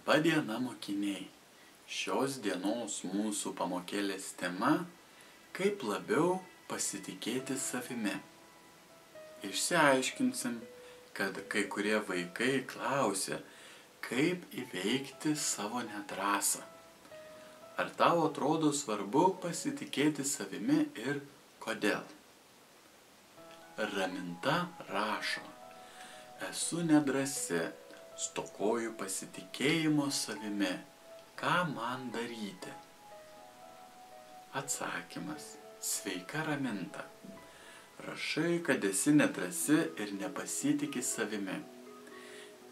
Labadiena, mokiniai! Šios dienos mūsų pamokėlės tema – kaip labiau pasitikėti savimi. Išsiaiškinsim, kad kai kurie vaikai klausia, kaip įveikti savo nedrąsą. Ar tau atrodo svarbu pasitikėti savimi ir kodėl? Raminta rašo: esu nedrąsi, stokoju pasitikėjimo savimi. Ką man daryti? Atsakymas: sveika Raminta. Rašai, kad esi nedrąsi ir nepasitiki savimi.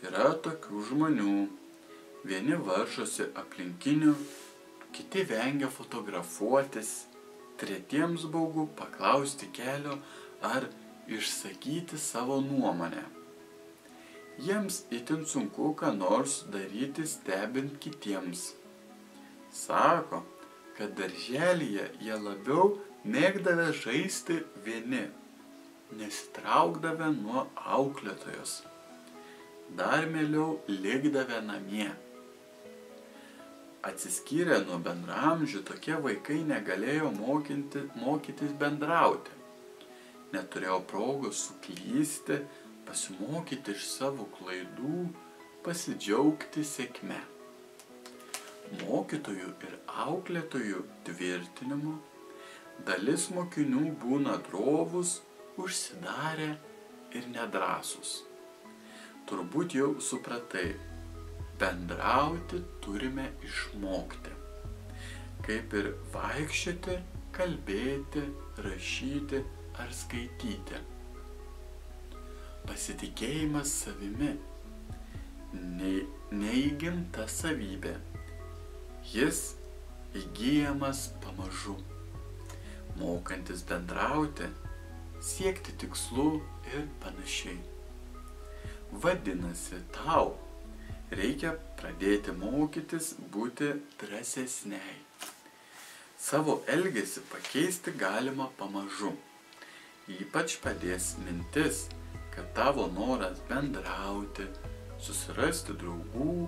Yra tokių žmonių. Vieni varžosi aplinkinių, kiti vengia fotografuotis, tretiems baugu paklausti kelio ar išsakyti savo nuomonę. Jiems itin sunku ką nors daryti stebint kitiems. Sako, kad darželyje jie labiau mėgdavę žaisti vieni, nesitraukdavę nuo auklėtojos. Dar mieliau likdavę namie. Atsiskyrę nuo bendraamžių, tokie vaikai negalėjo mokytis bendrauti. Neturėjo progos suklysti, pasimokyti iš savo klaidų, pasidžiaugti sėkme. Mokytojų ir auklėtojų tvirtinimu dalis mokinių būna drovūs, užsidarę ir nedrąsūs. Turbūt jau supratai, bendrauti turime išmokti. Kaip ir vaikščioti, kalbėti, rašyti ar skaityti. Pasitikėjimas savimi neįgimta savybė. Jis įgyjamas pamažu. Mokantis bendrauti, siekti tikslų ir panašiai. Vadinasi, tau reikia pradėti mokytis būti drąsesniai. Savo elgesį pakeisti galima pamažu. Ypač padės mintis, kad tavo noras bendrauti, susirasti draugų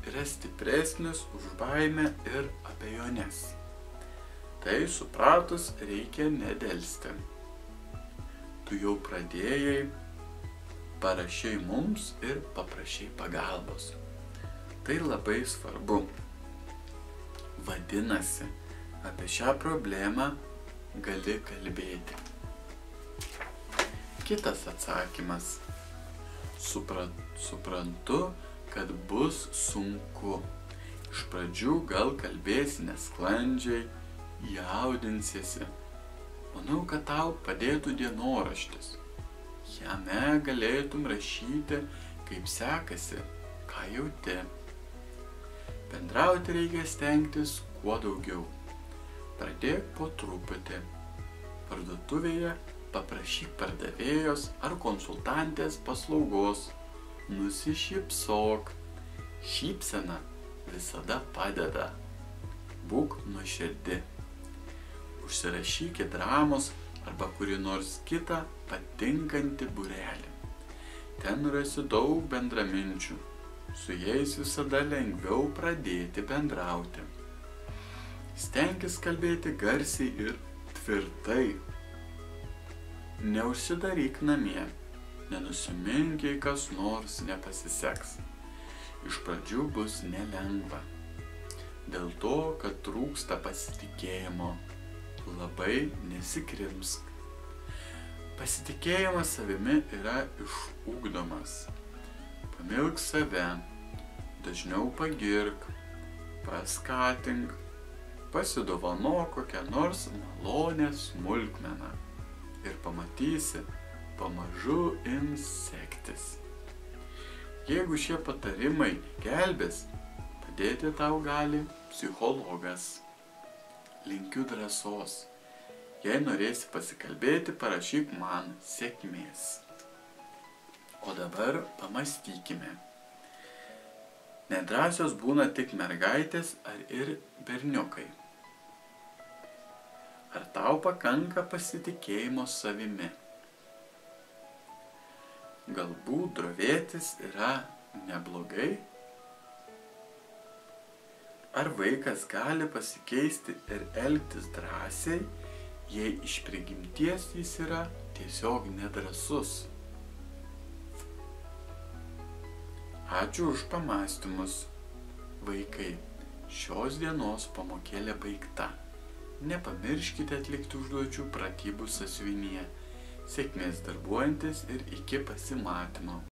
yra stipresnis už baimę ir abejones. Tai supratus reikia nedelsti. Tu jau pradėjai, parašei mums ir paprašei pagalbos. Tai labai svarbu. Vadinasi, apie šią problemą gali kalbėti. Kitas atsakymas. Suprantu, kad bus sunku. Iš pradžių gal kalbėsi nesklandžiai, jaudinsiesi. Manau, kad tau padėtų dienoraštis. Jame galėtum rašyti, kaip sekasi, ką jauti. Bendrauti reikia stengtis kuo daugiau. Pradėk po truputį. Parduotuvėje paprašyk pardavėjos ar konsultantės paslaugos. Nusišypsok. Šypsena visada padeda. Būk nuoširdi. Užsirašyk į dramos arba kurį nors kitą patinkantį būrelį. Ten rasi daug bendraminčių. Su jais visada lengviau pradėti bendrauti. Stenkis kalbėti garsiai ir tvirtai. Neužsidaryk namie, nenusimink, jei kas nors nepasiseks. Iš pradžių bus nelengva. Dėl to, kad trūksta pasitikėjimo, labai nesikrimsk. Pasitikėjimas savimi yra išugdomas. Pamilk save, dažniau pagirk, paskatink, pasidovanok kokią nors malonę smulkmeną. Ir pamatysi, pamažu ims sektis. Jeigu šie patarimai gelbės, padėti tau gali psichologas. Linkiu drąsos. Jei norėsi pasikalbėti, parašyk man sėkmės. O dabar pamąstykime. Nedrąsios būna tik mergaitės ar ir berniukai. Ar tau pakanka pasitikėjimo savimi? Galbūt drovėtis yra neblogai? Ar vaikas gali pasikeisti ir elgtis drąsiai, jei iš prigimties jis yra tiesiog nedrąsus? Ačiū už pamąstymus, vaikai. Šios dienos pamokėlė baigta. Nepamirškite atlikti užduočių pratybų sąsiuvinyje. Sėkmės darbuojantis ir iki pasimatymo.